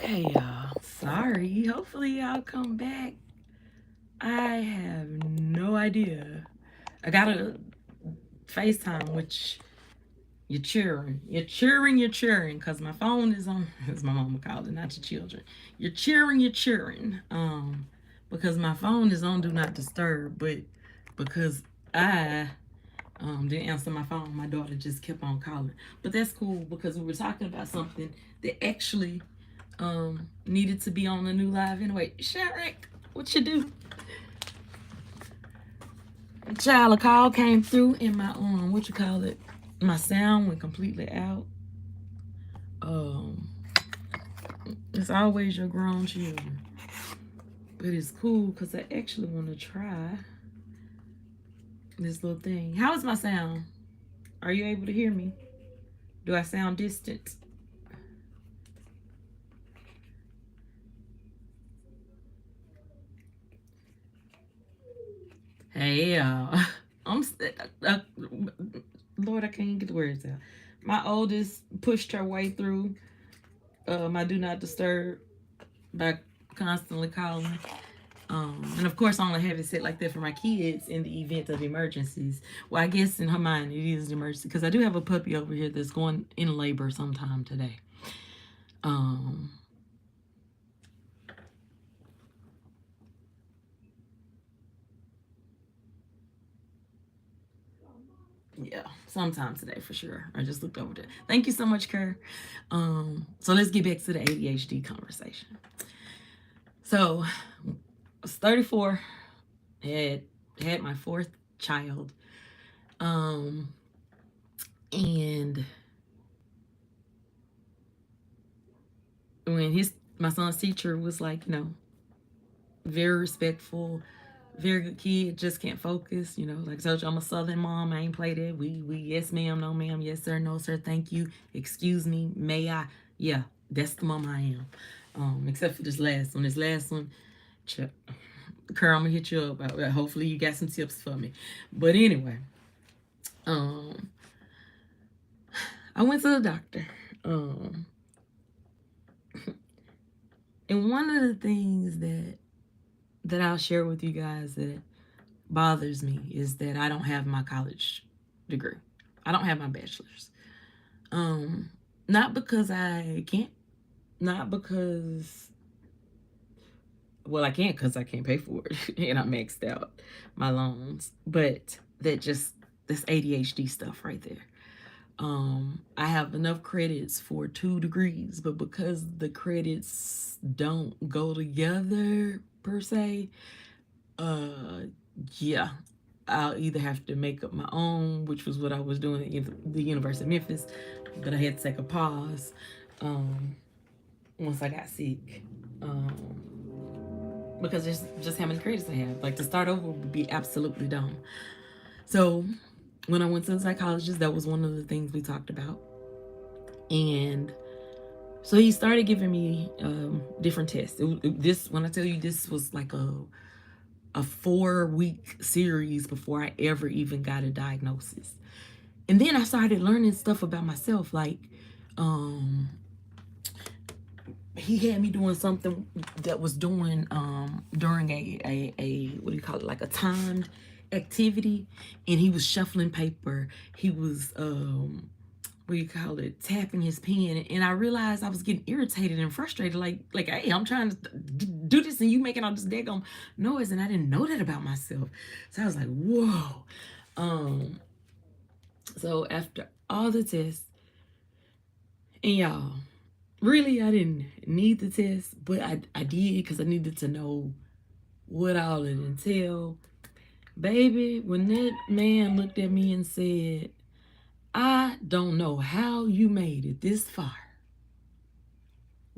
Okay, y'all. Sorry. Hopefully, y'all come back. I have no idea. I got a FaceTime, which you're cheering. You're cheering, because my phone is on, as my mama called it, not your children. You're cheering. Because my phone is on Do Not Disturb, but because I didn't answer my phone, my daughter just kept on calling. But that's cool because we were talking about something that actually needed to be on a new live anyway. Sharek, what you do? Child, a call came through in my what you call it? My sound went completely out. Um, it's always your grown children, but it's cool because I actually want to try this little thing. How is my sound? Are you able to hear me? Do I sound distant? Hey, I'm Lord, I can't get the words out. My oldest pushed her way through my Do Not Disturb by constantly calling. And of course, I only have it set like that for my kids in the event of emergencies. Well, I guess in her mind, it is an emergency because I do have a puppy over here that's going in labor sometime today. Um, yeah, sometime today for sure. I just looked over there. Thank you so much, Kerr. So let's get back to the ADHD conversation. So I was 34, had my fourth child. And when my son's teacher was like, very respectful, very good kid, just can't focus. Like I told you, I'm a Southern mom. I ain't play that. We yes ma'am, no ma'am, yes sir, no sir, thank you, excuse me, may I? Yeah, that's the mom I am. Except for this last one. Kerr, I'm gonna hit you up. Hopefully you got some tips for me. But anyway, um, I went to the doctor. And one of the things that I'll share with you guys that bothers me is that I don't have my college degree. I don't have my bachelor's. Not because I can't, not because I can't because I can't pay for it and I maxed out my loans, but that's ADHD stuff right there. I have enough credits for 2 degrees, but because the credits don't go together per se, yeah, I'll either have to make up my own, which was what I was doing at the University of Memphis, but I had to take a pause once I got sick. Because there's just how many credits I have. Like, to start over would be absolutely dumb. So when I went to the psychologist, that was one of the things we talked about. And so he started giving me different tests. When I tell you, this was like a 4-week series before I ever even got a diagnosis. And then I started learning stuff about myself. Like, he had me doing something that was doing during a what do you call it, like a timed activity, and he was shuffling paper. He was what do you call it, tapping his pen, and I realized I was getting irritated and frustrated. Like, hey, I'm trying to do this, and you making all this daggone noise, and I didn't know that about myself. So I was like, whoa. So after all the tests, and y'all, really, I didn't need the test, but I did because I needed to know what all it entailed. Baby, when that man looked at me and said, I don't know how you made it this far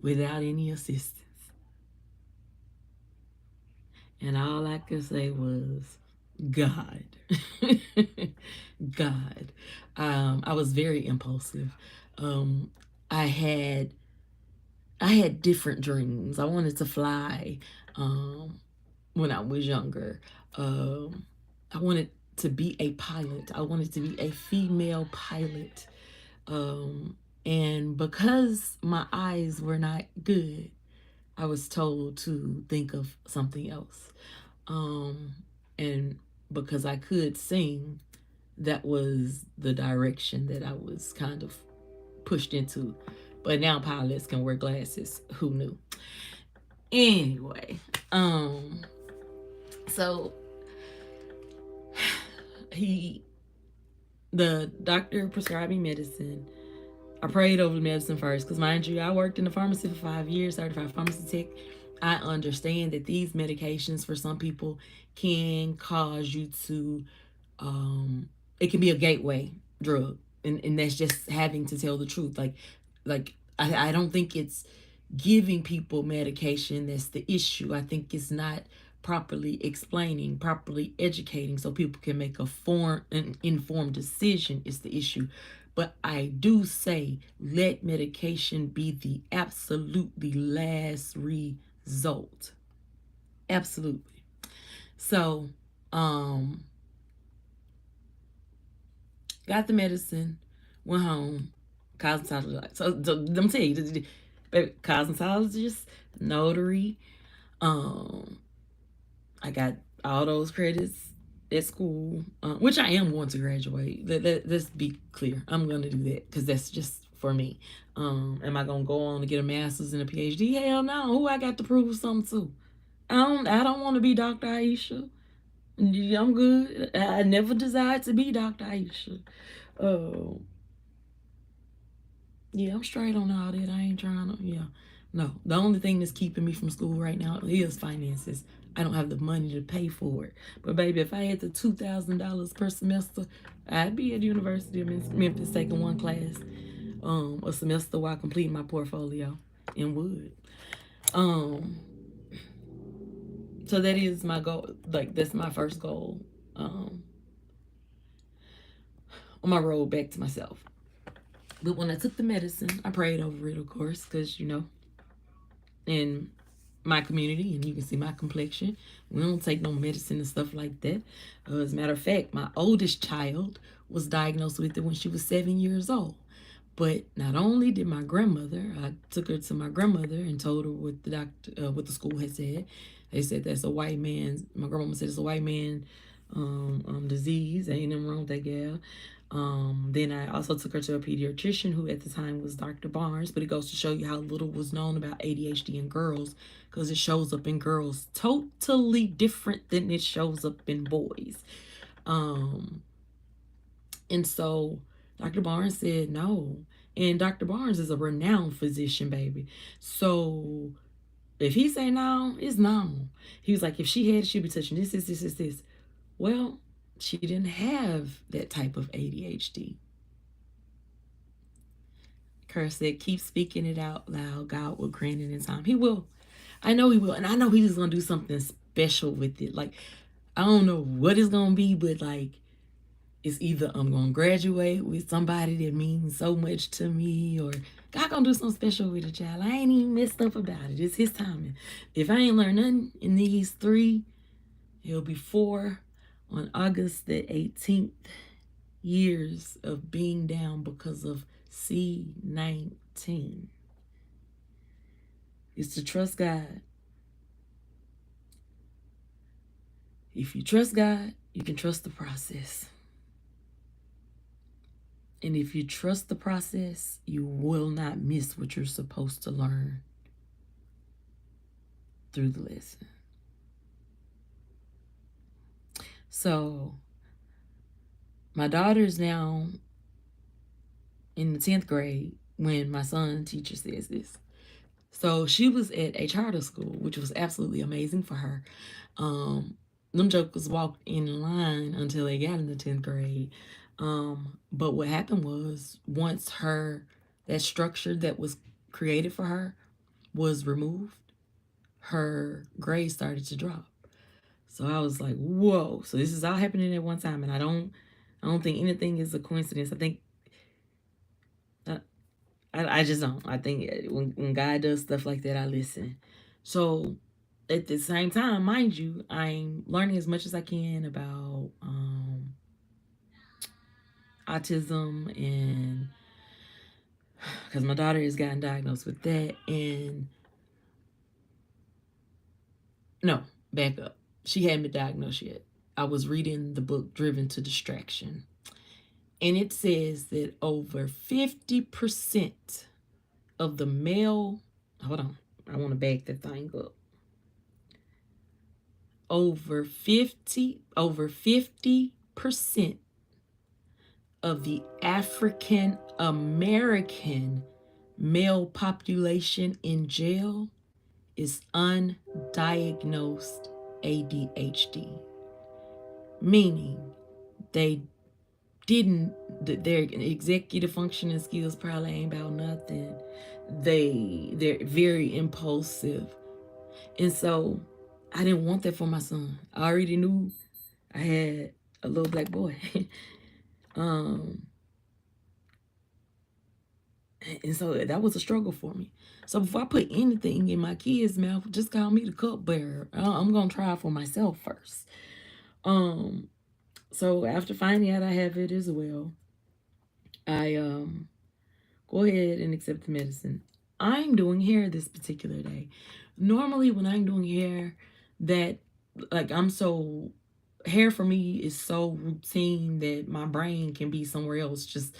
without any assistance. And all I could say was, God. God. I was very impulsive. I had different dreams. I wanted to fly when I was younger. I wanted to be a pilot. I wanted to be a female pilot. And because my eyes were not good, I was told to think of something else. Um, and because I could sing, that was the direction that I was kind of pushed into. But now pilots can wear glasses. Who knew? Anyway, so he, the doctor prescribed me medicine. I prayed over the medicine first because, mind you, I worked in the pharmacy for 5 years, certified pharmacy tech. I understand that these medications for some people can cause you to, it can be a gateway drug, and that's just having to tell the truth. I don't think it's giving people medication that's the issue. I think it's not properly explaining, properly educating so people can make an informed decision is the issue. But I do say let medication be the absolutely last result. Absolutely. So, got the medicine, went home, cosmetologist. So let me tell you, cosmetologist, notary. Um, I got all those credits at school, which I am going to graduate. Let's be clear. I'm going to do that because that's just for me. Am I going to go on to get a master's and a PhD? Hell no. Who I got to prove something to? I don't want to be Dr. Aisha. I'm good. I never desired to be Dr. Aisha. Uh, yeah, I'm straight on all that. I ain't trying to, yeah. No, the only thing that's keeping me from school right now is finances. I don't have the money to pay for it. But baby, if I had the $2,000 per semester, I'd be at the University of Memphis taking one class a semester while completing my portfolio and would. Um, so that is my goal. Like that's my first goal. On my road back to myself. But when I took the medicine, I prayed over it, of course, because in my community, and you can see my complexion, we don't take no medicine and stuff like that. As a matter of fact, my oldest child was diagnosed with it when she was 7 years old. But not only did my grandmother, I took her to my grandmother and told her what the doctor, what the school had said. They said that's a white man's. My grandmama said it's a white man disease. Ain't nothing wrong with that gal. Then I also took her to a pediatrician who at the time was Dr. Barnes, but it goes to show you how little was known about ADHD in girls because it shows up in girls totally different than it shows up in boys. And so Dr. Barnes said no. And Dr. Barnes is a renowned physician, baby. So if he say no, it's no. He was like, if she had it, she'd be touching this. Well, she didn't have that type of ADHD. Curse said, keep speaking it out loud. God will grant it in time. He will. I know he will. And I know he's going to do something special with it. Like, I don't know what it's going to be, but like, it's either I'm going to graduate with somebody that means so much to me, or God going to do something special with the child. I ain't even messed up about it. It's his timing. If I ain't learned nothing in these 3, it'll be 4 on August the 18th. Years of being down because of C-19 is to trust God. If you trust God, you can trust the process. And if you trust the process, you will not miss what you're supposed to learn through the lesson. So, my daughter's now in the 10th grade when my son's teacher says this. So she was at a charter school, which was absolutely amazing for her. Them jokers walked in line until they got in the 10th grade. But what happened was once that structure that was created for her was removed, her grades started to drop. So I was like, whoa. So this is all happening at one time. And I don't think anything is a coincidence. I think I just don't. I think when God does stuff like that, I listen. So at the same time, mind you, I'm learning as much as I can about autism and because my daughter has gotten diagnosed with that. And no, back up. She hadn't been diagnosed yet. I was reading the book Driven to Distraction, and it says that over 50% of the male, hold on, I want to back that thing up. Over 50% of the African American male population in jail is undiagnosed ADHD, meaning they didn't, their executive functioning skills probably ain't about nothing. They're very impulsive. And so I didn't want that for my son. I already knew I had a little black boy. um and so that was a struggle for me. So before I put anything in my kid's mouth, just call me the cupbearer. I'm gonna try it for myself first. um so after finding out I have it as well, I go ahead and accept the medicine. I'm doing hair this particular day. Normally, when I'm doing hair, that like I'm so hair for me is so routine that my brain can be somewhere else, just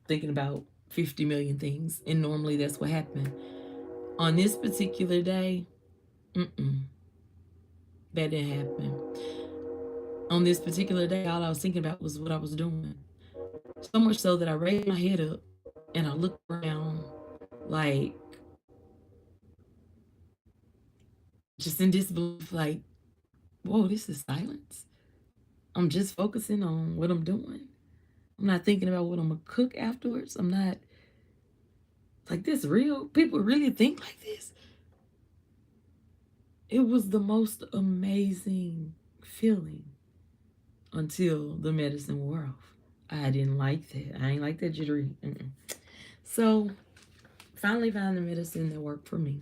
thinking about 50 million things. And normally that's what happened. On this particular day, that didn't happen. On this particular day, all I was thinking about was what I was doing. So much so that I raised my head up and I looked around like just in disbelief, like, whoa, this is silence. I'm just focusing on what I'm doing. I'm not thinking about what I'm gonna cook afterwards. I'm not like, this real. People really think like this. It was the most amazing feeling until the medicine wore off. I didn't like that. I ain't like that jittery. So finally found the medicine that worked for me.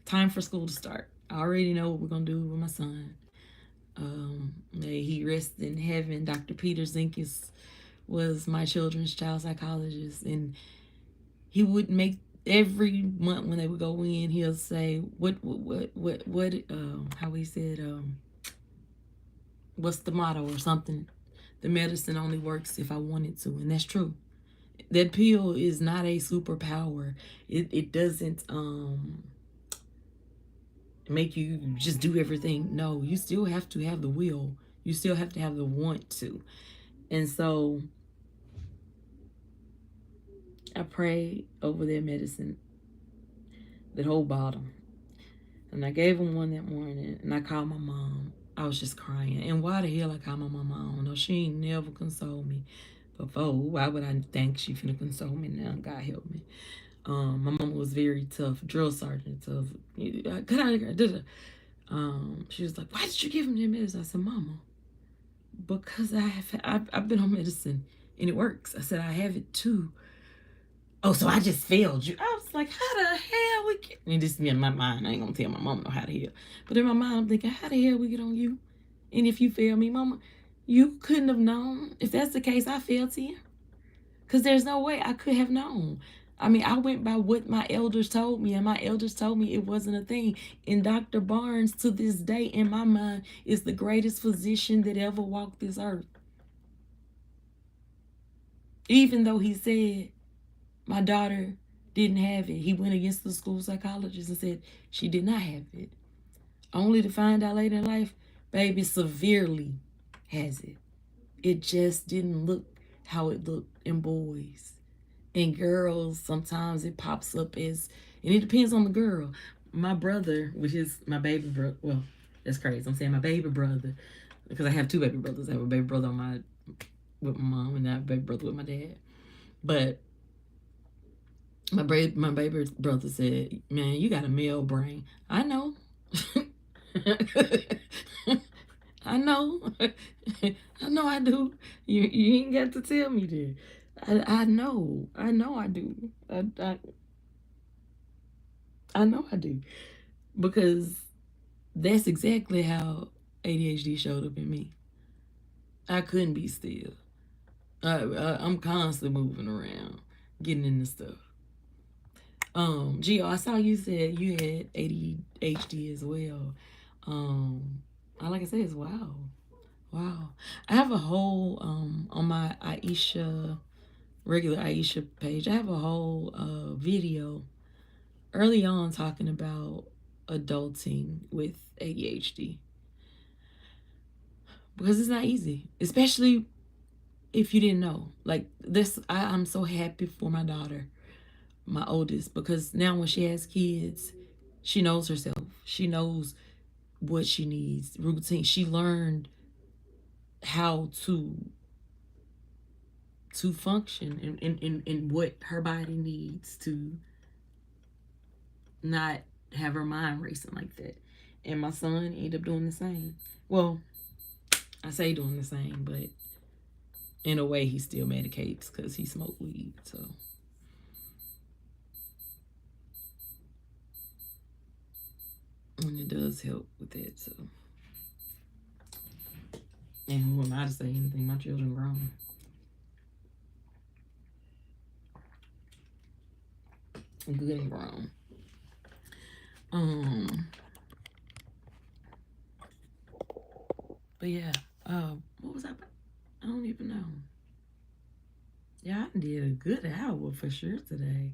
Time for school to start. I already know what we're gonna do with my son. May he rest in heaven. Dr. Peter Zinkis was my children's child psychologist, and he would make every month when they would go in, he'll say, what, how he said, what's the motto or something? The medicine only works if I want it to, and that's true. That pill is not a superpower. It doesn't make you just do everything. No, you still have to have the will. You still have to have the want to. And so I prayed over their medicine, that whole bottle. And I gave him one that morning, and I called my mom. I was just crying. And why the hell I called my mama, I don't know. She ain't never consoled me before. Why would I think she finna console me now? God help me. My mama was very tough, drill sergeant tough. She was like, "Why did you give him that medicine?" I said, "Mama, because I've been on medicine and it works." I said, "I have it too." "Oh, so I just failed you." I was like, how the hell we get? And this me in my mind. I ain't gonna tell my mom know how to heal. But in my mind, I'm thinking, how the hell we get on you? And if you fail me, mama, you couldn't have known. If that's the case, I failed to you. Because there's no way I could have known. I mean, I went by what my elders told me, and my elders told me it wasn't a thing. And Dr. Barnes, to this day, in my mind, is the greatest physician that ever walked this earth. Even though he said my daughter didn't have it, he went against the school psychologist and said she did not have it. Only to find out later in life, baby severely has it. It just didn't look how it looked in boys. In girls, sometimes it pops up as, and it depends on the girl. My brother, which is my baby brother, well, that's crazy. I'm saying my baby brother because I have two baby brothers. I have a baby brother with my mom, and I have a baby brother with my dad. But my baby brother said, "Man, you got a male brain." I know. I know. I know I do. You ain't got to tell me that. I know. I know I do. I know I do. Because that's exactly how ADHD showed up in me. I couldn't be still. I'm constantly moving around, getting into stuff. Gio, I saw you said you had ADHD as well. Like I said, it's wow. Wow. I have a whole on my Iseashia regular Iseashia page. I have a whole video early on talking about adulting with ADHD because it's not easy, especially if you didn't know. Like this, I'm so happy for my daughter, my oldest, because now when she has kids, she knows herself. She knows what she needs, routine. She learned how to function and what her body needs to not have her mind racing like that. And my son ended up doing the same. Well, I say doing the same, but in a way he still medicates because he smoked weed. So, and it does help with that. So, and who am I to say anything? My children grown. Good and grown. Um, but yeah. What was I? I don't even know. Yeah, I did a good hour for sure today.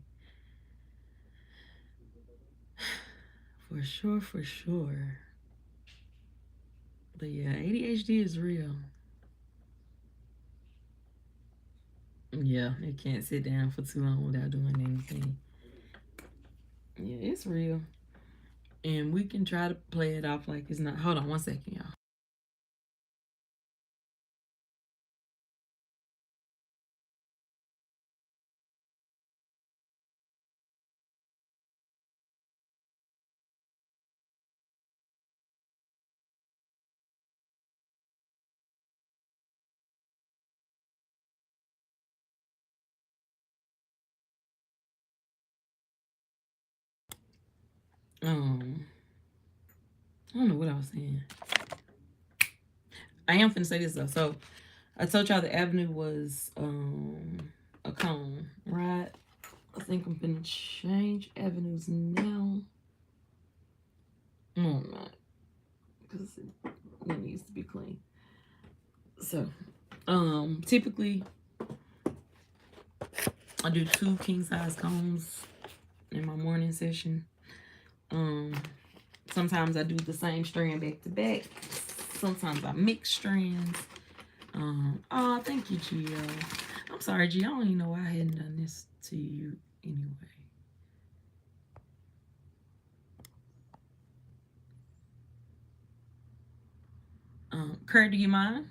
For sure, for sure. But yeah, ADHD is real. Yeah, it can't sit down for too long without doing anything. Yeah, it's real. And we can try to play it off like it's not. Hold on one second, y'all. I don't know what I was saying. I am finna say this though. So I told y'all the avenue was a cone, right? I think I'm finna change avenues now. No, I'm not, because it needs to be clean. So, typically I do 2 king size cones in my morning session. Sometimes I do the same strand back to back. Sometimes I mix strands. Oh, thank you, Gio. I'm sorry, Gio. I don't even know why I hadn't done this to you anyway. Kurt, do you mind?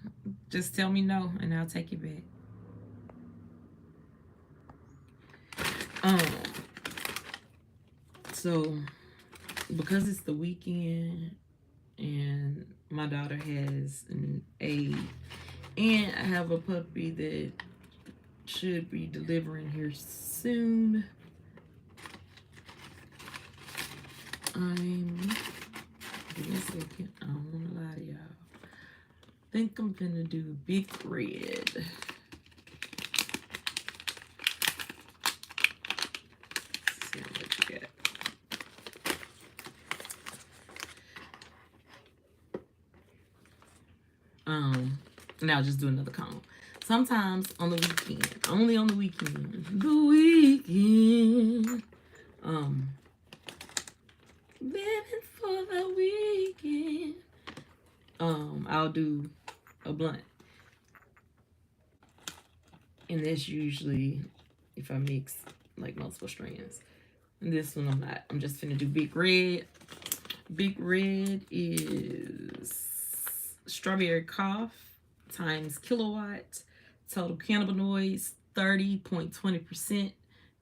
Just tell me no, and I'll take it back. Um, so because it's the weekend and my daughter has an aide, and I have a puppy that should be delivering here soon. Give me a second. I don't want to lie to y'all. Think I'm gonna do Big Red. Let's see what you got. And I'll just do another cone. Sometimes on the weekend, only on the weekend, living for the weekend, I'll do a blunt. And that's usually if I mix like multiple strands. And this one I'm not. I'm just gonna do Big Red. Big Red is strawberry cough times kilowatt, total cannabinoids 30.20%,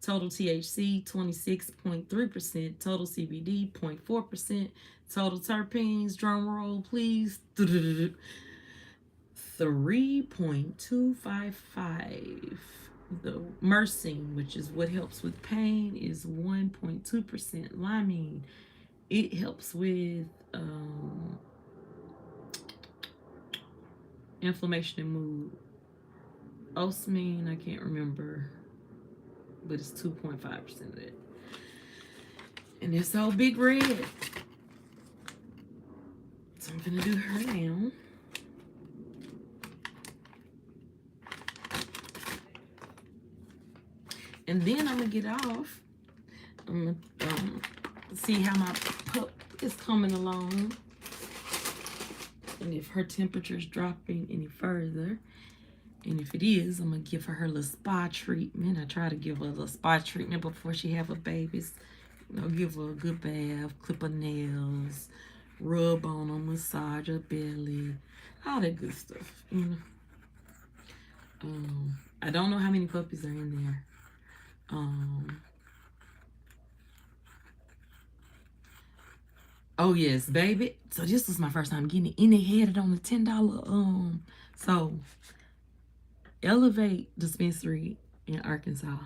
total THC 26.3%, total CBD 0.4%, total terpenes, drum roll please, 3.255. The myrcene, which is what helps with pain, is 1.2%. Limonene, it helps with inflammation and mood. osmine, I can't remember, but it's 2.5% of it. And it's all big red. So I'm gonna do her now. And then I'm gonna get off. I'm gonna see how my pup is coming along. And if her temperature is dropping any further. And if it is, I'm gonna give her little spa treatment. I try to give her a little spa treatment before she have her babies. You know, give her a good bath, clip her nails, rub on them, massage her belly, all that good stuff. You know. I don't know how many puppies are in there. Oh yes, baby. So this was my first time getting it, and they had it on the $10. So Elevate Dispensary in Arkansas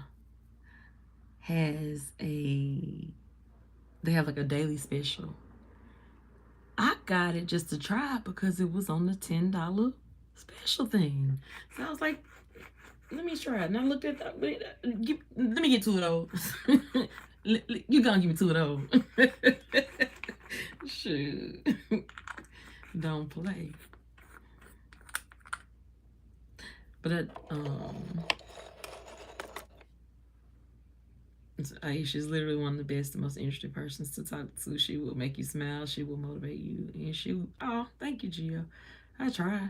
has they have like a daily special. I got it just to try it because it was on the $10 special thing. So I was like, let me try it. And I looked at that. Let me get two of those. You gonna give me two of those. Shoot. Don't play. But Aisha is literally one of the best and most interesting persons to talk to. She will make you smile. She will motivate you. And she will, oh, thank you, Gio. I try.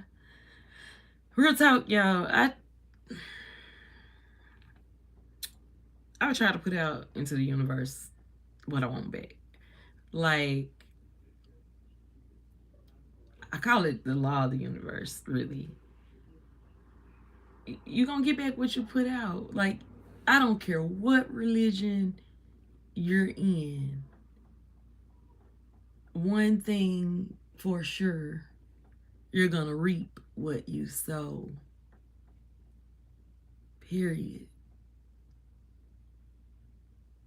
Real talk, y'all. I try to put out into the universe what I want back. Like, I call it the law of the universe, really. You're going to get back what you put out. Like, I don't care what religion you're in. One thing for sure, you're going to reap what you sow. Period.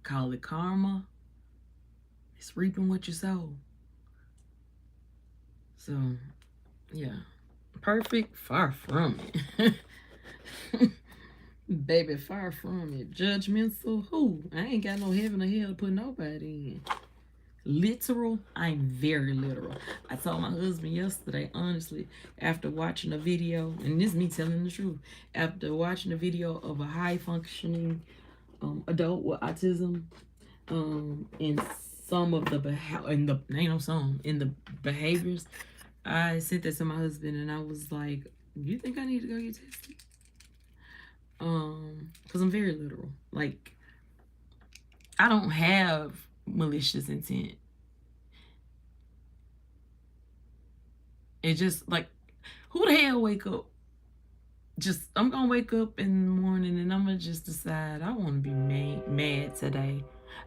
Call it karma. It's reaping what you sow. So, yeah. Perfect? Far from it. Baby, far from it. Judgmental? Who? I ain't got no heaven or hell to put nobody in. Literal? I'm very literal. I told my husband yesterday, honestly, after watching a video, and this is me telling the truth, after watching a video of a high-functioning adult with autism, in some of the behaviors, I sent that to my husband, and I was like, you think I need to go get tested? Because I'm very literal. Like, I don't have malicious intent. It's just like, who the hell wake up? I'm gonna wake up in the morning and I'm gonna just decide I want to be mad today.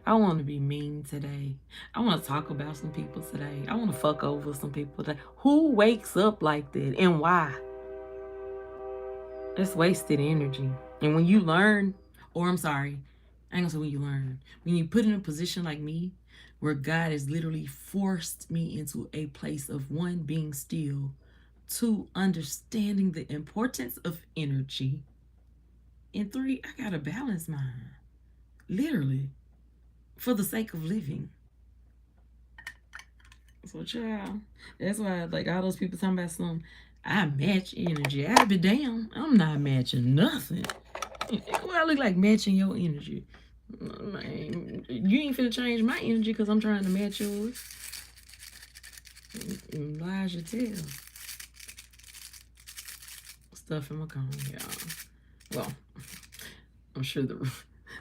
I want to be mean today. I want to talk about some people today. I want to fuck over some people today. Who wakes up like that and why? That's wasted energy. And when you learn, or I'm sorry, I ain't gonna say when you learn, when you put in a position like me, where God has literally forced me into a place of, one, being still, two, understanding the importance of energy, and three, I got a balanced mind. Literally. For the sake of living. So, child, that's why, like, all those people talking about some, I match energy. I be damn, I'm not matching nothing. What I look like matching your energy? Man, you ain't finna change my energy because I'm trying to match yours. Lies you tell. Stuff in my cone, y'all. Well, I'm sure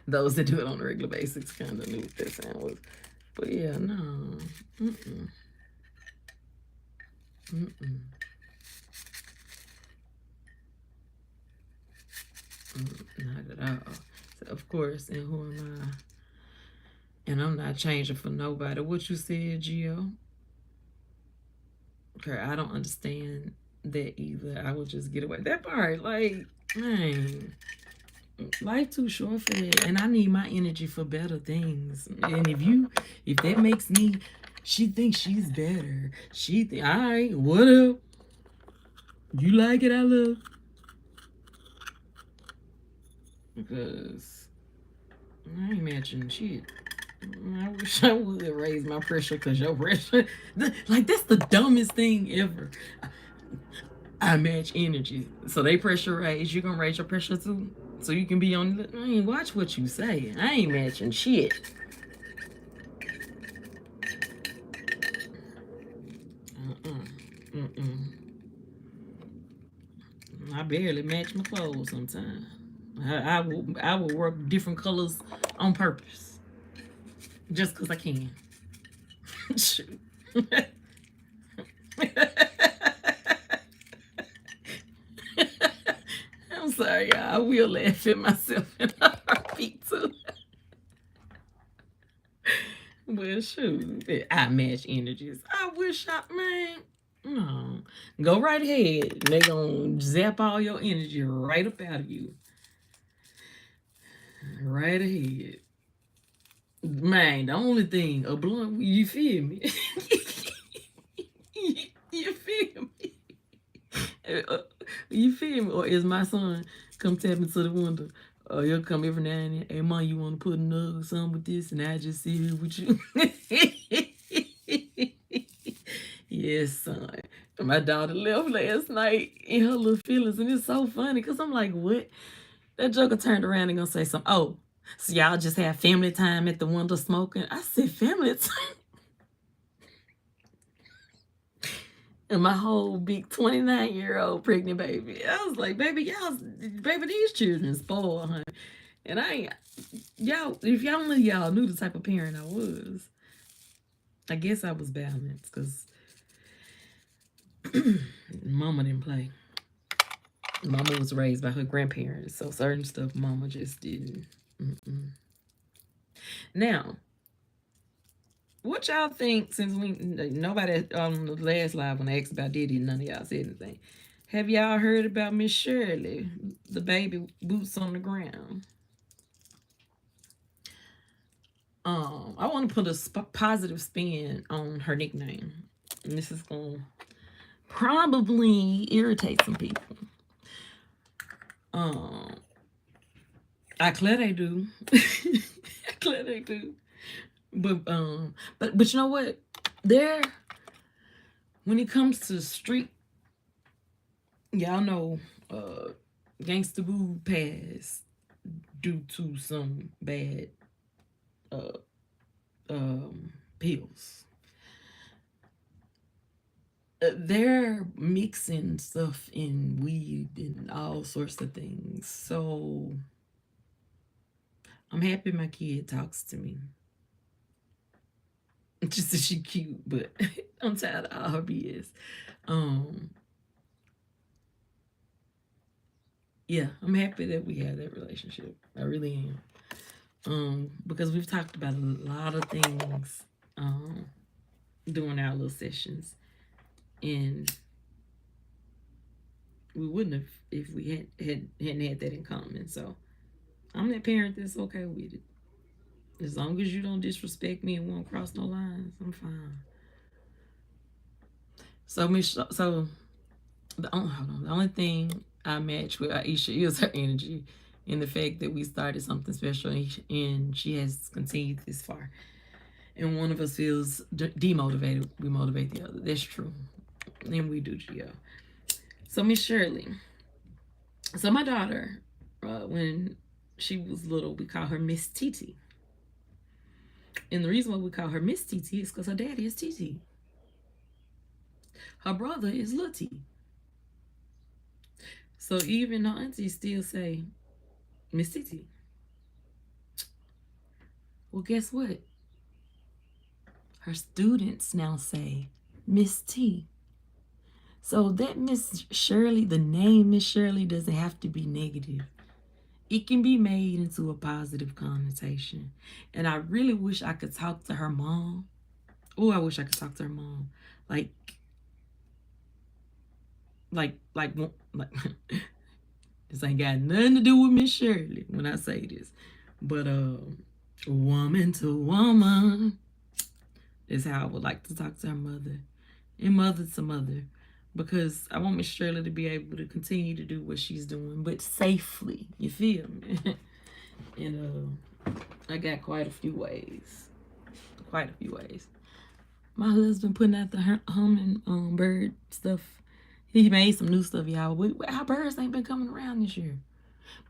those that do it on a regular basis kind of knew what that sound was. But yeah, no. Not at all. So, of course, and who am I? And I'm not changing for nobody. What you said, Gio? Okay, I don't understand that either. I would just get away. That part, like, man, life too short for that. And I need my energy for better things. And if that makes me, she thinks she's better. All right, what up? You like it, I love. because I ain't matching shit. I wish I would raise my pressure because your pressure, like, that's the dumbest thing ever. I match energy. So they pressure raise, you gonna raise your pressure too? So you can be on, I mean, watch what you say. I ain't matching shit. Mm-mm. I barely match my clothes sometimes. I will work different colors on purpose. Just because I can. Shoot. I'm sorry, y'all. I will laugh at myself in a heartbeat too. Well, shoot, I match energies. I wish man. No, go right ahead. They gonna zap all your energy right up out of you. Right ahead, man. The only thing a blunt, you feel me? You feel me? You feel me? Or is my son come tap into the window? He'll come every now and then. Hey, mom, you want to put a nug or something with this? And I just sit here with you. Yes, son. My daughter left last night in her little feelings, and it's so funny because I'm like, what? That joker turned around and gonna say something. Oh, so y'all just have family time at the window smoking? I said, family time? And my whole big 29-year-old pregnant baby. I was like, baby, these children spoiled, honey. And I ain't, y'all, if y'all only y'all knew the type of parent I was, I guess I was balanced because mama didn't play. Mama was raised by her grandparents, so certain stuff mama just didn't. Mm-mm. Now, what y'all think, since nobody on the last live when I asked about Diddy, none of y'all said anything. Have y'all heard about Miss Shirley, the baby boots on the ground? I want to put a positive spin on her nickname. And this is going to probably irritate some people. I clear they do. I clear they do. But you know what? When it comes to street, y'all know, Gangsta Boo passed due to some bad uh pills. They're mixing stuff in weed and all sorts of things. So I'm happy my kid talks to me. Just that she cute, but I'm tired of all her BS. Yeah, I'm happy that we have that relationship. I really am. Because we've talked about a lot of things during our little sessions, and we wouldn't have if we hadn't had that in common. So I'm that parent that's okay with it. As long as you don't disrespect me and won't cross no lines, I'm fine. So the only thing I match with Aisha is her energy and the fact that we started something special and she has continued this far. And one of us feels demotivated, we motivate the other. That's true. And we do, Gio. So Miss Shirley. So my daughter, when she was little, we call her Miss TT. And the reason why we call her Miss TT is because her daddy is TT. Her brother is Lil T. So even her aunties still say Miss TT. Well, guess what? Her students now say Miss T. So that Miss Shirley, the name Miss Shirley, doesn't have to be negative. It can be made into a positive connotation. And I really wish I could talk to her mom. Oh, I wish I could talk to her mom. Like this ain't got nothing to do with Miss Shirley when I say this. But woman to woman is how I would like to talk to her mother. And mother to mother. because I want Miss Shirley to be able to continue to do what she's doing, but safely. You feel me? And I got quite a few ways. Quite a few ways. My husband putting out the humming bird stuff. He made some new stuff, y'all. Our birds ain't been coming around this year.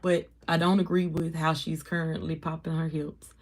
But I don't agree with how she's currently popping her hips.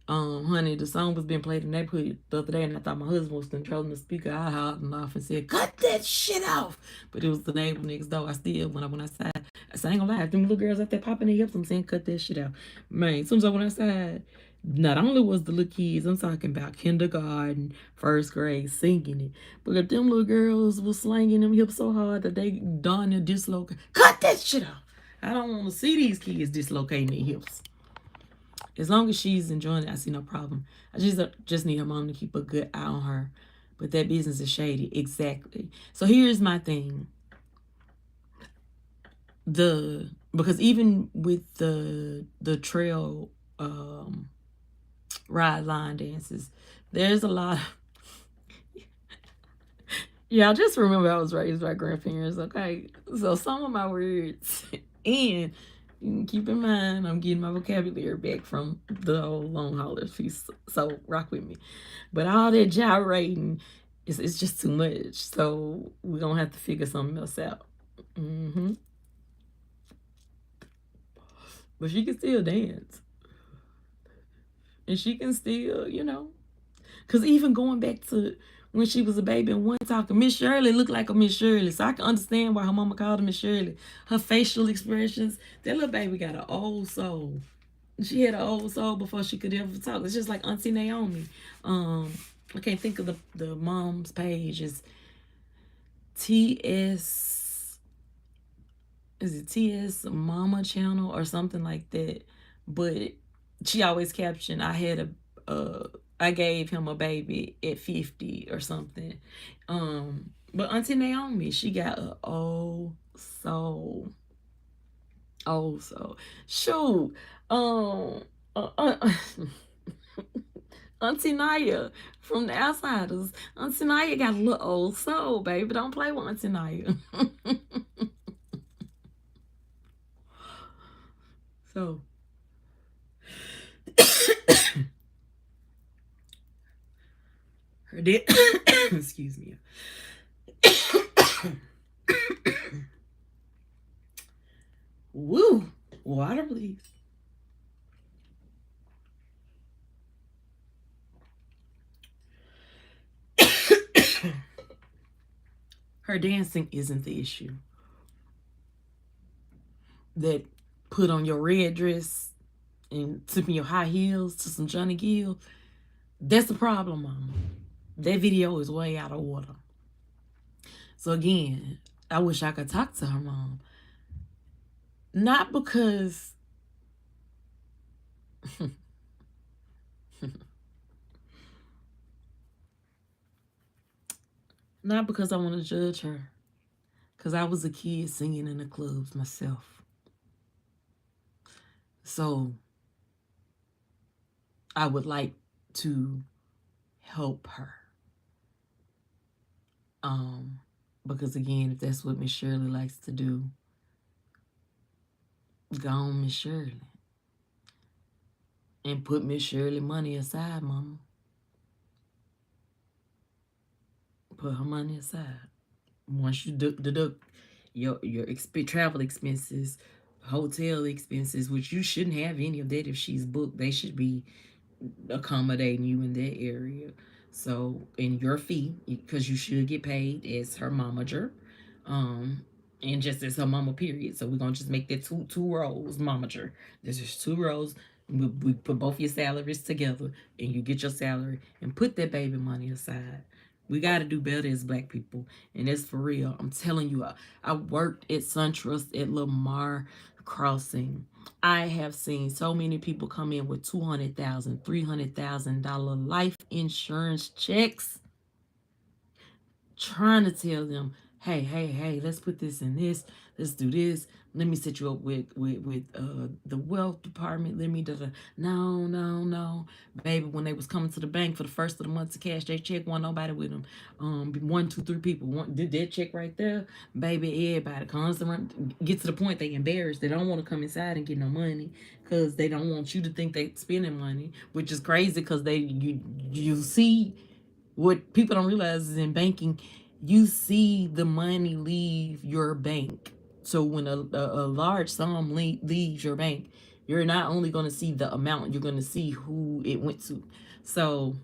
Honey, the song was being played in the neighborhood the other day, and I thought my husband was controlling the speaker. I hollering off and said, "Cut that shit off!" But it was the neighbor next door. I still, when I went outside, I said, "I ain't gonna lie, them little girls out there popping their hips, I'm saying, cut that shit out." Man, as soon as I went outside, not only was the little kids, I'm talking about kindergarten, first grade, singing it, but if them little girls was slanging them hips so hard that they done and dislocated, cut that shit off. I don't want to see these kids dislocating their hips. As long as she's enjoying it, I see no problem. I just need her mom to keep a good eye on her. But that business is shady. Exactly. So here's my thing. Because even with the trail ride line dances, there's a lot of, yeah, just remember I was raised by grandparents, okay? So some of my words, and you can keep in mind I'm getting my vocabulary back from the old long haulers piece, so rock with me. But all that gyrating, it's just too much. So we're going to have to figure something else out. But she can still dance. And she can still, because even going back to when she was a baby and one talking, Miss Shirley looked like a Miss Shirley. So I can understand why her mama called her Miss Shirley. Her facial expressions, that little baby got an old soul. She had an old soul before she could ever talk. It's just like Auntie Naomi. I can't think of the mom's page. It's TS, is it TS Mama Channel or something like that? But she always captioned, I gave him a baby at 50 or something. But Auntie Naomi, she got a old soul. Old soul. Shoot. Um, uh, uh, Auntie Naya from the Outsiders. Auntie Naya got a little old soul, baby. Don't play with Auntie Naya. So, her dad, excuse me. Woo! Water, please. Her dancing isn't the issue. That put on your red dress and tipping your high heels to some Johnny Gill, that's the problem, mama. That video is way out of order. So again, I wish I could talk to her mom. Not because not because I want to judge her. Because I was a kid singing in the clubs myself. So I would like to help her. Because again, if that's what Miss Shirley likes to do, go on, Miss Shirley. And put Miss Shirley money aside, mama. Put her money aside. Once you deduct your travel expenses, hotel expenses, which you shouldn't have any of that if she's booked. They should be accommodating you in that area. So, in your fee, because you should get paid as her momager, and just as her mama, period. So we're gonna just make that two rows, momager. There's just 2 rows. We put both your salaries together, and you get your salary, and put that baby money aside. We got to do better as black people, and it's for real. I'm telling you, I worked at SunTrust at Lamar Crossing. I have seen so many people come in with $200,000, $300,000 life insurance checks, trying to tell them, hey, let's put this in this. Let's do this. Let me set you up with the wealth department. Let me no, baby. When they was coming to the bank for the first of the month to cash their check, wasn't nobody with them. One, two, three people. One did that check right there, baby. Everybody comes around, get to the point they embarrassed. They don't want to come inside and get no money because they don't want you to think they spending money, which is crazy because you see what people don't realize is in banking, you see the money leave your bank. So when a large sum leaves your bank, you're not only going to see the amount, you're going to see who it went to. So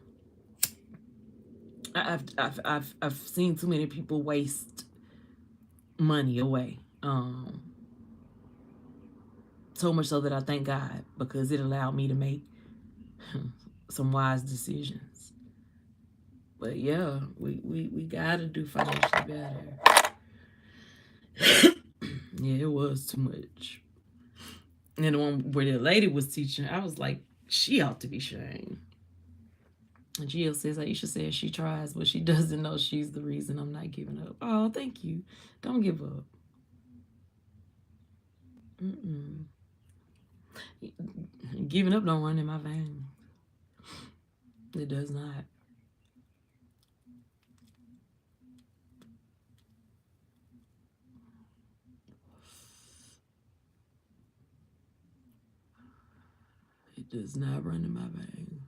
I've seen too many people waste money away. So much so that I thank God because it allowed me to make some wise decisions. But yeah, we gotta do financially better. Yeah, it was too much. And the one where the lady was teaching, I was like, she ought to be shamed. And Jill says, Aisha says she tries, but she doesn't know she's the reason I'm not giving up. Oh, thank you. Don't give up. Mm-mm. Giving up don't run in my veins. It does not. It does not run in my veins.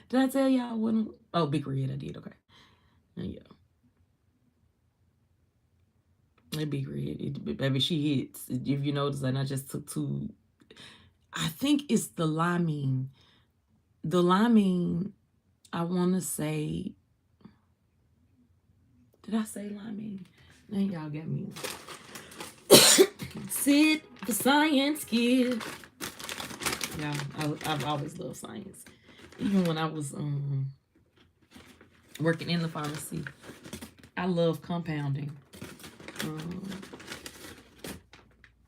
Did I tell y'all when? Oh, Big Red, I did. Okay. Yeah. That Big Red, baby, she hits. If you notice, and I just took two. I think it's the liming. The liming, I want to say, did I say liming? Now y'all get me. Sit the science kid. Yeah, I've always loved science. Even when I was working in the pharmacy, I love compounding.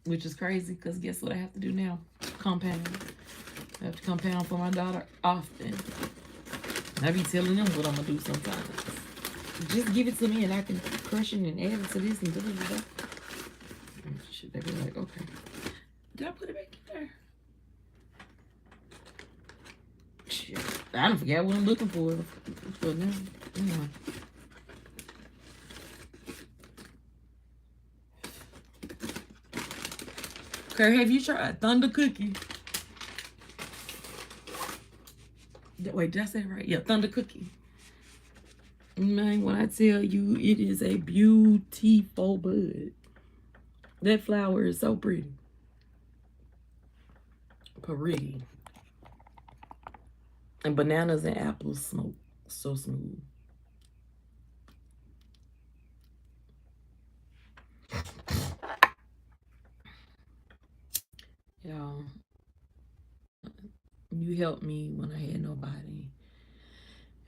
Which is crazy because guess what I have to do now? Compound. I have to compound for my daughter often. I be telling them what I'm gonna do sometimes. Just give it to me and I can crush it and add it to this and da. Shit, they be like, okay. Did I put it back in there? Shit, I don't forget what I'm looking for. But now, anyway. Okay, have you tried Thunder Cookie? Wait, did I say it right? Yeah, Thunder Cookie. Man, when I tell you, it is a beautiful bud. That flower is so pretty. Pretty. And bananas and apples smoke so smooth. Y'all, you helped me when I had nobody.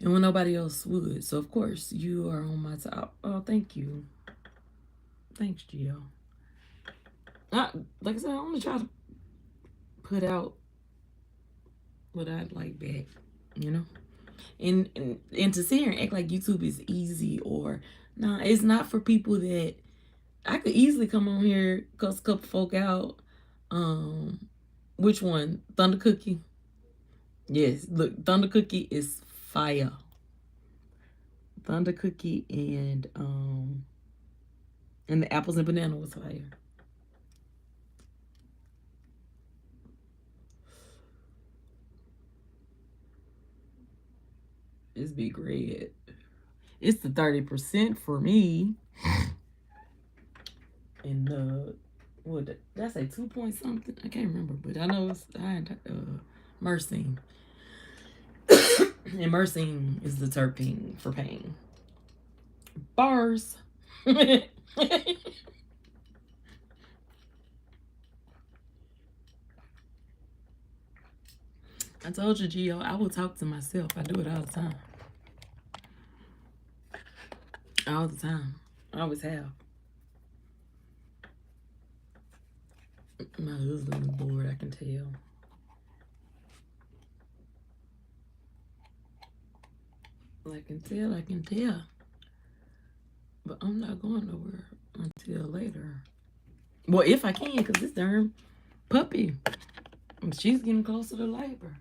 And when nobody else would. So, of course, you are on my top. Oh, thank you. Thanks, Gio. Like I said, I only try to put out what I'd like back, you know? And to sit here and act like YouTube is easy or, nah, it's not for people that, I could easily come on here, cuss a couple folk out. Which one? Thunder Cookie? Yes, look, Thunder Cookie is fire. Thunder Cookie and the apples and banana was fire. It's Big Red. It's the 30% for me. And what did I say? 2 point something? I can't remember, but I know it's myrcene. And myrcene is the terpene for pain. Bars. I told you, Gio, I will talk to myself. I do it all the time. All the time. I always have. My husband is bored, I can tell. I can tell. But I'm not going nowhere until later. Well, if I can, because this darn puppy, she's getting closer to labor.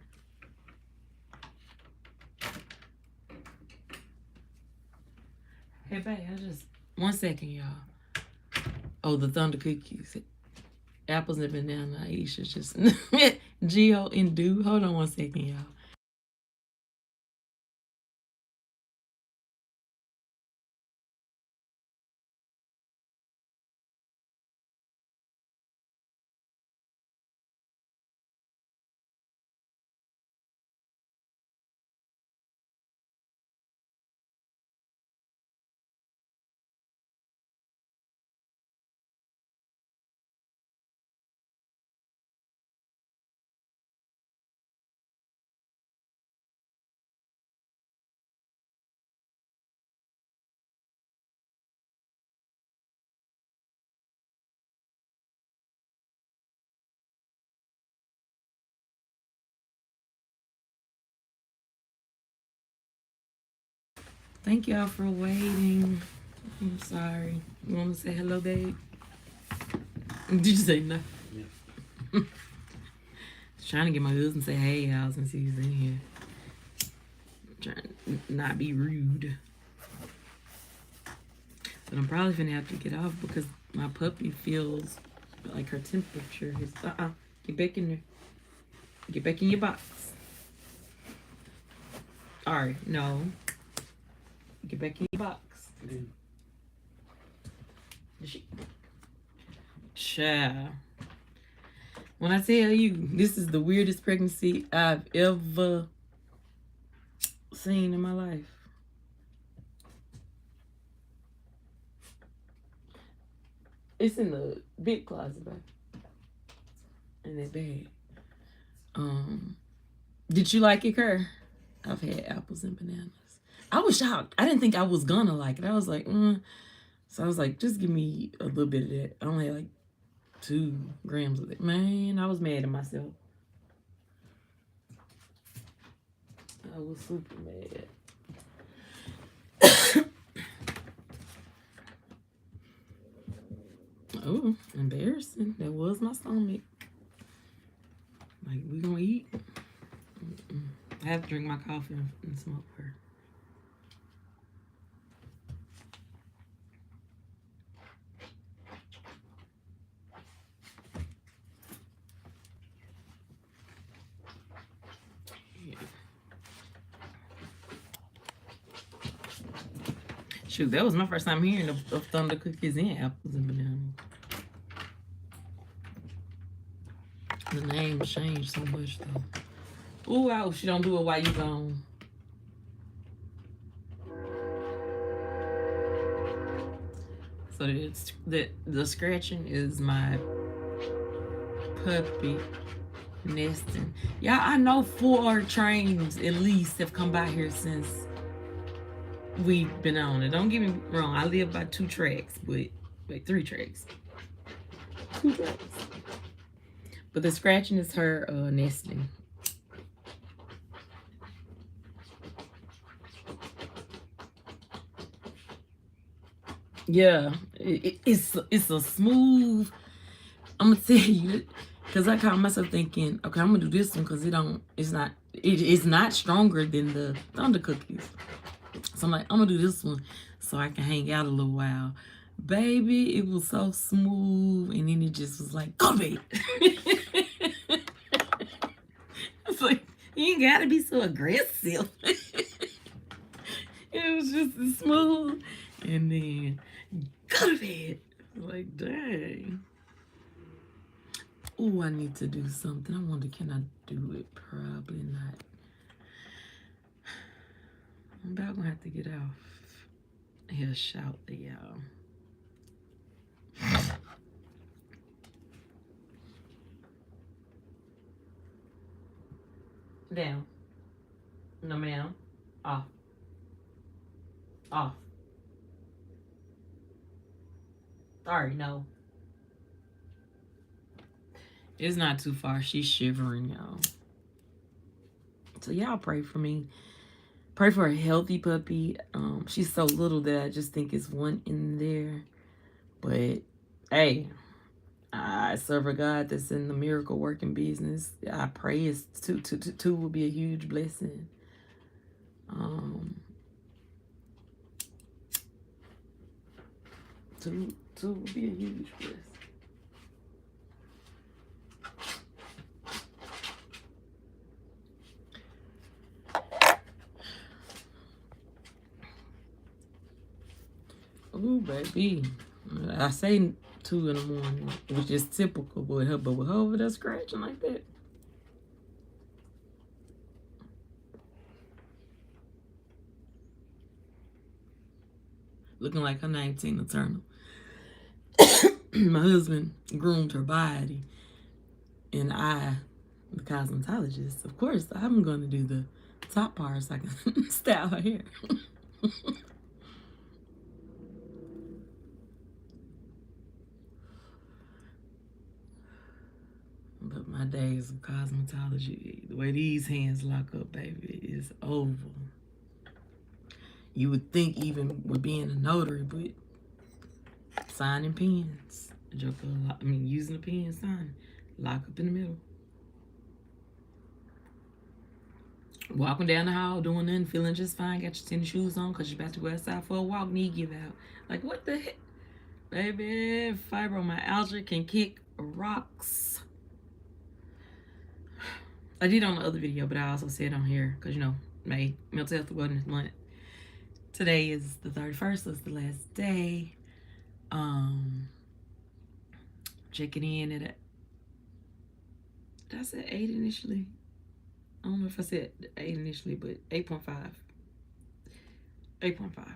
Hey, babe, I just... 1 second, y'all. Oh, the Thunder Cookies. Apples and banana. Aisha just... Geo and do. Hold on 1 second, y'all. Thank y'all for waiting. I'm sorry. You want to say hello, babe? Did you say no? Yeah. Trying to get my husband to say hey, y'all, since he's in here. Trying to not be rude. But I'm probably gonna have to get off because my puppy feels like her temperature is... Get back in there. Get back in your box. Alright, no. Get back in your box. Child. When I tell you, this is the weirdest pregnancy I've ever seen in my life. It's in the big closet back in that bag. Did you like it, Kerr? I've had apples and bananas. I was shocked. I didn't think I was gonna like it. I was like, So I was like, just give me a little bit of that. I only had like 2 grams of it. Man, I was mad at myself. I was super mad. Oh, embarrassing. That was my stomach. Like, we gonna eat? I have to drink my coffee and smoke her. Yeah. Shoot, that was my first time hearing of Thunder Cookies and apples and bananas. The name changed so much, though. Ooh, I hope she don't do it while you gone. So the scratching is my puppy nesting. Yeah, I know 4 trains at least have come by here since we've been on it. Don't get me wrong, I live by 2 tracks, but wait, 3 tracks. 2 tracks. But the scratching is her nesting. Yeah, it's a smooth. I'm gonna tell you, because I caught myself thinking, okay, I'm gonna do this one because it's not stronger than the Thunder Cookies. So I'm like, I'm gonna do this one so I can hang out a little while. Baby, it was so smooth, and then it just was like, go to bed. It's like, you ain't gotta be so aggressive. It was just smooth, and then go to bed. Like, dang. Oh, I need to do something. I wonder, can I do it? Probably not. I'm about gonna have to get off here shortly, y'all. Down. No, ma'am. Off. Off. Sorry, no. It's not too far. She's shivering, y'all. So y'all pray for me. Pray for a healthy puppy. She's so little that I just think it's one in there. But hey, I serve a God that's in the miracle working business. I pray it's two will be a huge blessing. Two will be a huge blessing. Ooh, baby. I say 2 in the morning, which is typical with her, but with her over there scratching like that. Looking like her name Tina Turner. My husband groomed her body, and I, the cosmetologist, of course, I'm going to do the top part so I can style her hair. But my days of cosmetology, the way these hands lock up, baby, is over. You would think even with being a notary, but signing pens, using a pen, sign, lock up in the middle. Walking down the hall, doing nothing, feeling just fine, got your tennis shoes on because you're about to go outside for a walk, knee give out. Like, what the heck? Baby, fibromyalgia can kick rocks. I did on the other video, but I also said on here because, May, Mental Health Awareness Month. Today is the 31st, so it's the last day. Checking in at did I say 8 initially? I don't know if I said 8 initially, but 8.5. 8.5.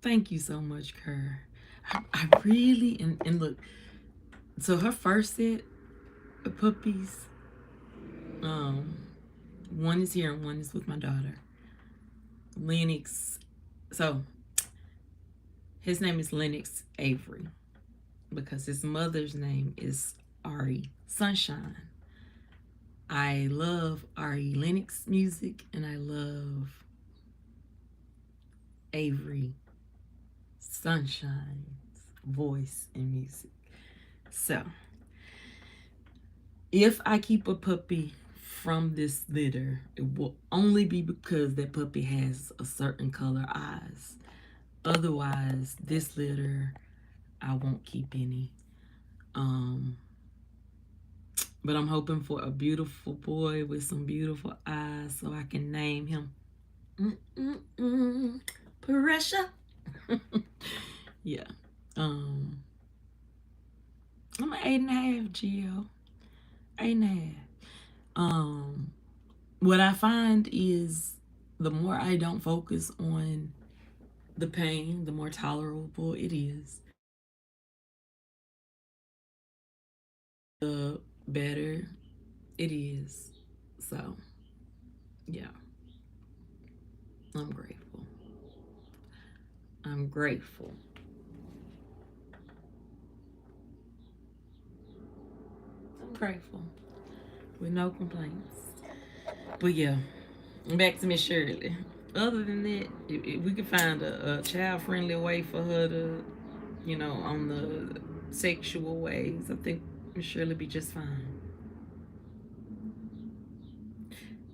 Thank you so much, Kerr. I really, and look, so her first set of puppies, one is here and one is with my daughter. Lennox, so his name is Lennox Avery because his mother's name is Ari Sunshine. I love Ari Lennox music and I love Avery Sunshine's voice and music. So, if I keep a puppy from this litter, it will only be because that puppy has a certain color eyes. Otherwise, this litter, I won't keep any. But I'm hoping for a beautiful boy with some beautiful eyes so I can name him Pressure. Yeah. I'm an 8.5, Gio. 8.5. What I find is the more I don't focus on the pain, the more tolerable it is. The better it is. So, yeah. I'm grateful. I'm grateful. I'm grateful. With no complaints. But yeah, back to Miss Shirley. Other than that, if we could find a child-friendly way for her to, on the sexual ways, I think Miss Shirley be just fine.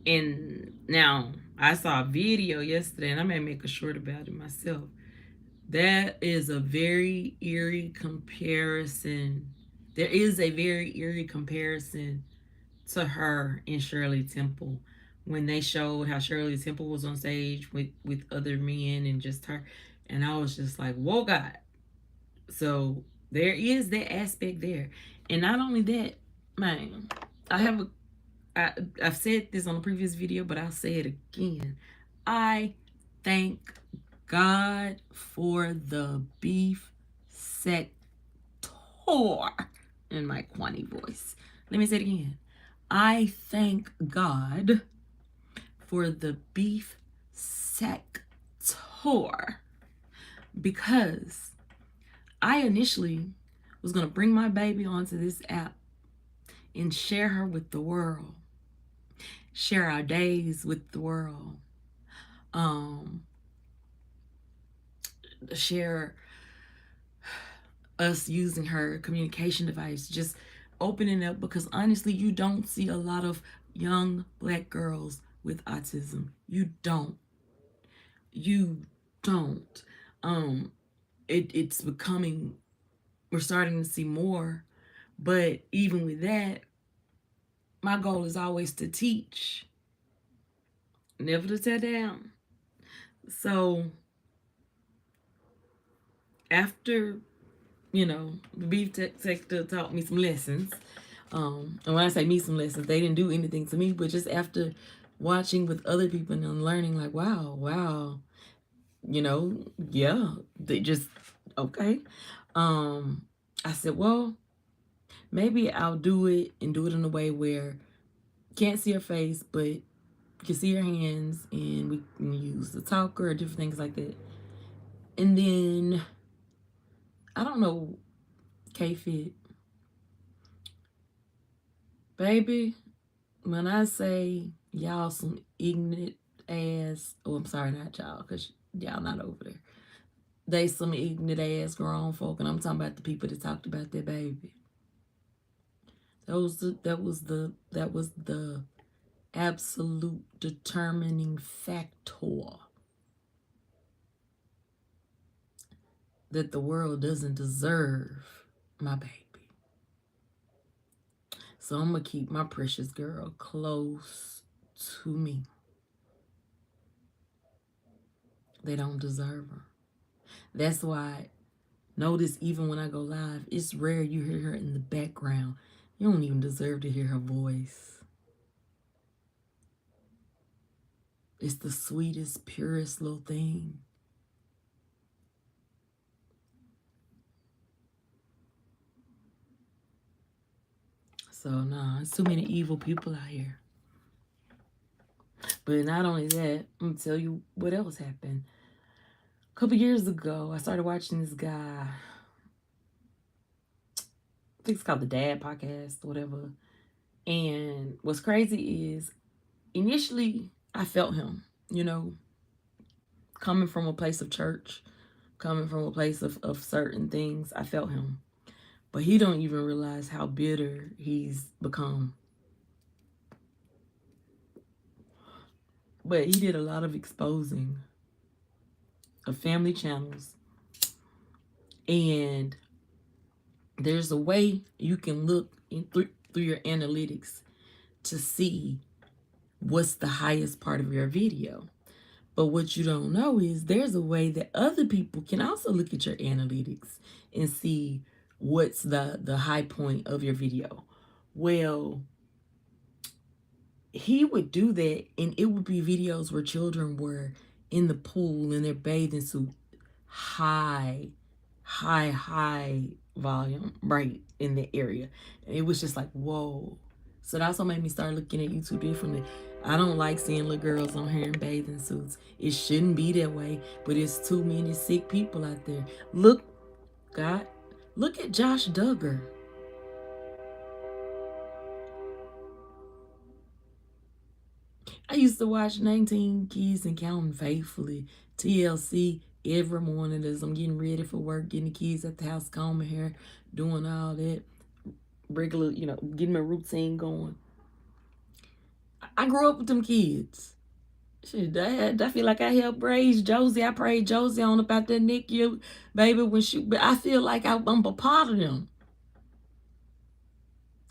And now, I saw a video yesterday, and I may make a short about it myself. That is a very eerie comparison. There is a very eerie comparison to her and Shirley Temple when they showed how Shirley Temple was on stage with other men and just her. And I was just like, whoa, God. So there is that aspect there. And not only that, man, I've said this on a previous video, but I'll say it again. I thank God for the beef sector in my Kwani voice. Let me say it again. I thank God for the beef sector because I initially was going to bring my baby onto this app and share her with the world. share our days with the world, um, share us using her communication device, just opening up, because honestly, you don't see a lot of young black girls with autism. You don't. You don't. Um, it's becoming, we're starting to see more, but even with that, my goal is always to teach, never to tear down. So after, the beef sector taught me some lessons. And when I say me some lessons, they didn't do anything to me, but just after watching with other people and learning, like, wow, you know, yeah, they just, okay. I said, well, maybe I'll do it and do it in a way where you can't see her face, but you can see her hands, and we can use the talker or different things like that. And then, I don't know, K-Fit, baby, when I say y'all some ignorant ass, oh, I'm sorry, not y'all, because y'all not over there. They some ignorant ass grown folk, and I'm talking about the people that talked about their baby. That was the absolute determining factor that the world doesn't deserve my baby. So I'm gonna keep my precious girl close to me. They don't deserve her. That's why, notice, even when I go live, it's rare you hear her in the background. You don't even deserve to hear her voice. It's the sweetest, purest little thing. So, nah, it's too many evil people out here. But not only that, I'm gonna tell you what else happened. A couple years ago, I started watching this guy. I think it's called the Dad Podcast, whatever. And what's crazy is, initially, I felt him, coming from a place of church, coming from a place of certain things, I felt him. But he don't even realize how bitter he's become. But he did a lot of exposing of family channels. And there's a way you can look through your analytics to see what's the highest part of your video. But what you don't know is there's a way that other people can also look at your analytics and see what's the high point of your video. Well, he would do that, and it would be videos where children were in the pool in their bathing suit, high volume, right, in the area. And it was just like, whoa. So that also made me start looking at YouTube differently. I don't like seeing little girls on here in bathing suits. It shouldn't be that way, but it's too many sick people out there. Look, God, look at Josh Duggar. I used to watch 19 Keys and Counting Faithfully, TLC, every morning as I'm getting ready for work, getting the kids at the house, combing hair, doing all that regular, getting my routine going. I grew up with them kids. Shit, I feel like I helped raise Josie. I prayed Josie on about that NICU, baby, but I feel like I'm a part of them.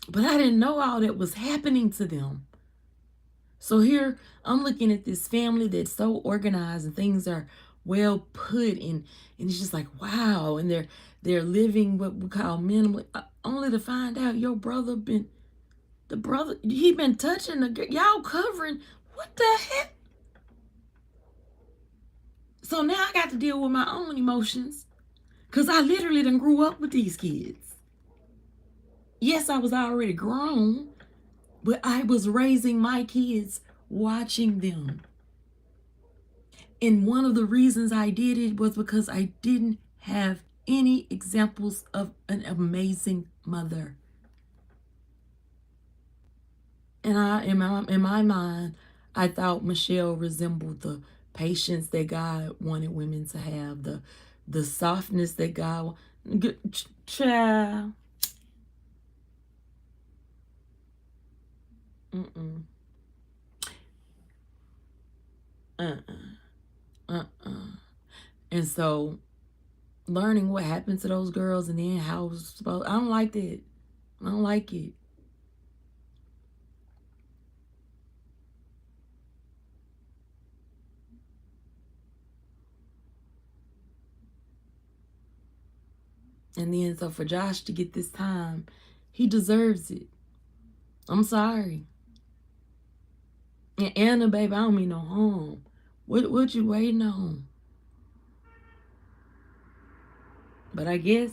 But I didn't know all that was happening to them. So here I'm looking at this family that's so organized and things are well put in, and it's just like, wow. And they're living what we call minimally, only to find out your brother he been touching the girl, y'all covering, what the heck? So now I got to deal with my own emotions, because I literally done grew up with these kids. Yes, I was already grown, but I was raising my kids, watching them. And one of the reasons I did it was because I didn't have any examples of an amazing mother. And in my mind, I thought Michelle resembled the patience that God wanted women to have, the softness that God child. Mm-mm. Uh-uh. And so learning what happened to those girls and then how it was supposed, I don't like that. I don't like it. And then so for Josh to get this time, he deserves it. I'm sorry. And Anna, baby, I don't mean no harm. What you waiting on? But I guess,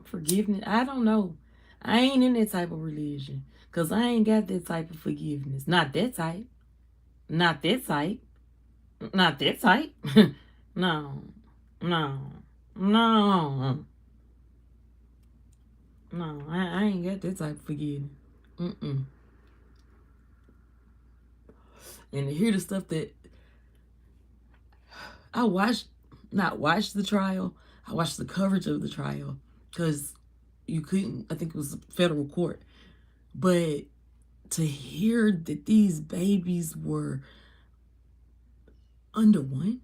forgiveness. I don't know. I ain't in that type of religion. Cause I ain't got that type of forgiveness. Not that type. Not that type. Not that type. No. No. No. No. I ain't got that type of forgiveness. Mm-mm. And to hear the stuff that I watched, not watched the trial, I watched the coverage of the trial because you couldn't, I think it was a federal court. But to hear that these babies were under one,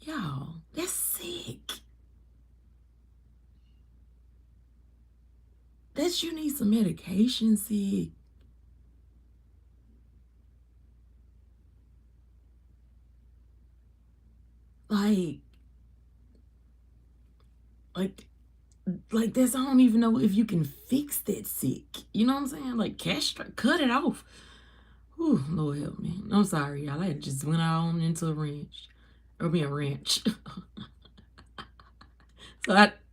y'all, that's sick. That's you need some medication, sick. Like, like, like that's, I don't even know if you can fix that sick. You know what I'm saying? Like, castrate, cut it off. Whew, Lord help me. I'm sorry, y'all. I just went on into a ranch. Or be a ranch.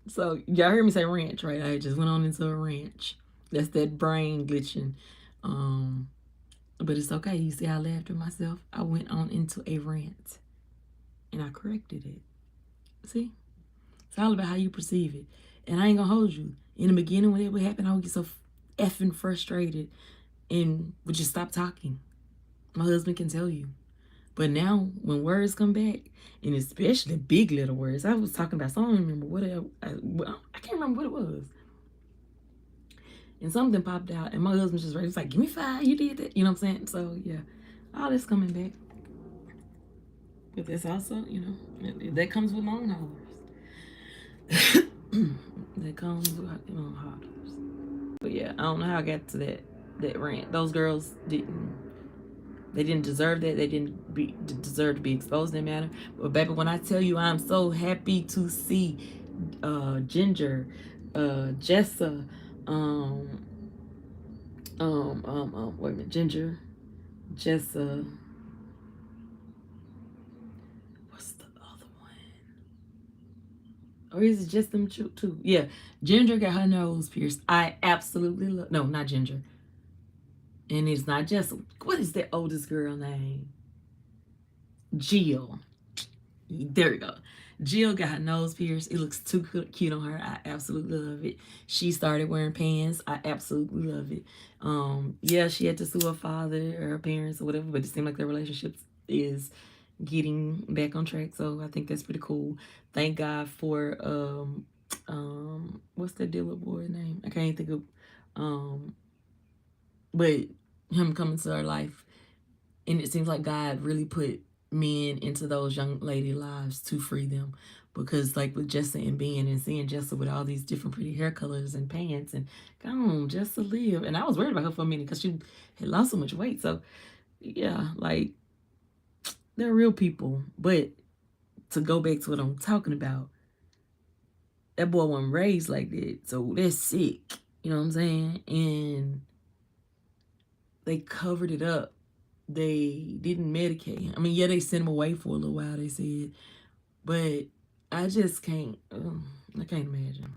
So y'all heard me say ranch, right? I just went on into a ranch. That's that brain glitching. Um, but it's okay. You see, I laughed at myself. I went on into a rant and I corrected it. See? It's all about how you perceive it. And I ain't gonna hold you. In the beginning, when it would happen, I would get so effing frustrated and would just stop talking. My husband can tell you. But now, when words come back, and especially big little words, I was talking about, so I don't remember what I can't remember what it was. And something popped out, and my husband's just right. He's like, "Give me 5, you did that." You know what I'm saying? So, yeah, all this coming back. But that's also, that comes with long hours. That comes with, hard hours. But yeah, I don't know how I got to that rant. Those girls didn't deserve that. They didn't deserve to be exposed in that matter. But baby, when I tell you, I'm so happy to see Ginger, Jessa, wait a minute, Ginger, Jessa. What's the other one? Or is it just them two? Yeah, Ginger got her nose pierced. I absolutely love. No, not Ginger. And it's not Jessa. What is that oldest girl name? Jill. There we go. Jill got her nose pierced. It looks too cute on her. I absolutely love it. She started wearing pants. I absolutely love it. Yeah, she had to sue her father or her parents or whatever, but it seemed like their relationship is getting back on track. So I think that's pretty cool. Thank God for what's that dealer boy's name? I can't think of but him coming to her life, and it seems like God really put men into those young lady lives to free them, because like with Jessa and Ben and seeing Jessa with all these different pretty hair colors and pants and come on Jessa live, and I was worried about her for a minute because she had lost so much weight. So yeah, like they're real people. But to go back to what I'm talking about, that boy wasn't raised like that, so that's sick. You know what I'm saying? And they covered it up. They didn't medicate him. I mean, yeah, they sent him away for a little while, they said. But I just can't, I can't imagine.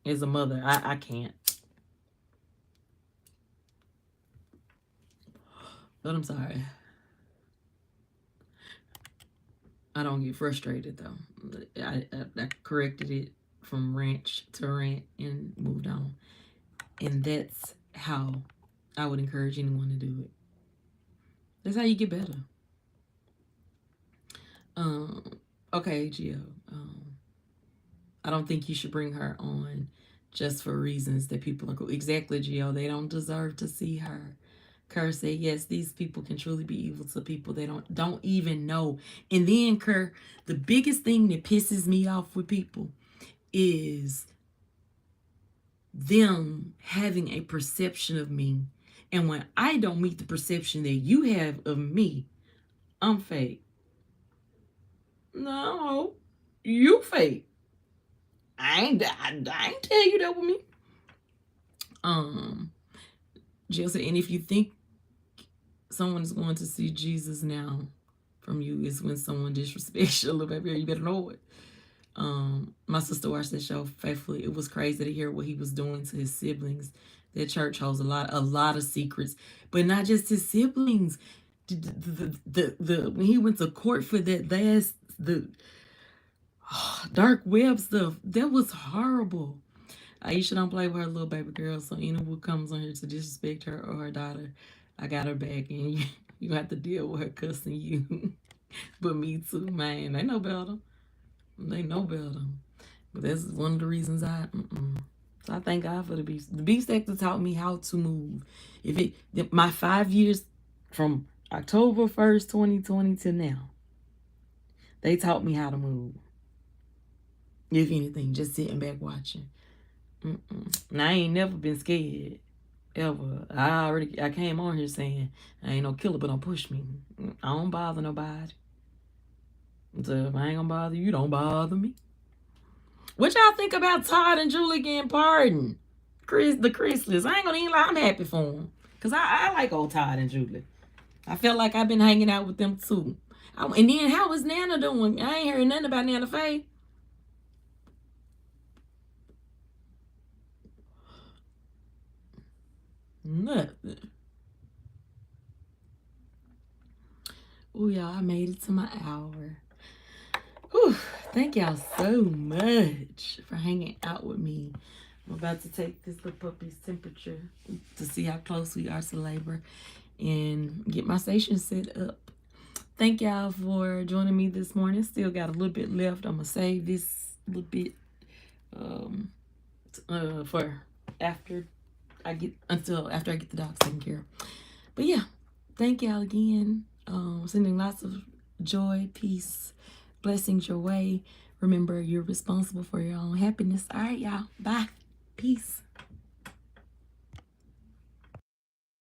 As a mother, I can't. But I'm sorry. I don't get frustrated, though. I corrected it from ranch to rant and moved on. And that's how I would encourage anyone to do it. That's how you get better. Um, okay, Gio. I don't think you should bring her on just for reasons that people are exactly, Gio. They don't deserve to see her. Kerr said, yes, these people can truly be evil to people they don't even know. And then, Kerr, the biggest thing that pisses me off with people is them having a perception of me. And when I don't meet the perception that you have of me, I'm fake. No, you fake. I ain't tell you that with me. Jill said, and if you think someone is going to see Jesus now from you, is when someone disrespects you a little bit. You better know it. My sister watched that show faithfully. It was crazy to hear what he was doing to his siblings. That church holds a lot of secrets, but not just his siblings. The when he went to court for the dark web stuff, that was horrible. Aisha don't play with her little baby girl, so anyone comes on here to disrespect her or her daughter, I got her back, and you have to deal with her cussing you. But me too, man. They know better. They know better. But that's one of the reasons So I thank God for the beast. The beast actor taught me how to move. My 5 years from October 1st, 2020 to now, they taught me how to move. If anything, just sitting back watching. Now I ain't never been scared. Ever. I came on here saying I ain't no killer, but don't push me. I don't bother nobody. So if I ain't gonna bother you, don't bother me. What y'all think about Todd and Julie getting pardoned? The Chrisleys. I ain't gonna even lie, I'm happy for them. Cause I like old Todd and Julie. I felt like I've been hanging out with them too. And then how is Nana doing? I ain't heard nothing about Nana Faye. Nothing. Oh, y'all, I made it to my hour. Whew, thank y'all so much for hanging out with me. I'm about to take this little puppy's temperature to see how close we are to labor and get my station set up. Thank y'all for joining me this morning. Still got a little bit left. I'm going to save this little bit for after I get the dogs taken care of. But yeah, thank y'all again. Sending lots of joy, peace, blessings your way. Remember, you're responsible for your own happiness. All right, y'all. Bye. Peace.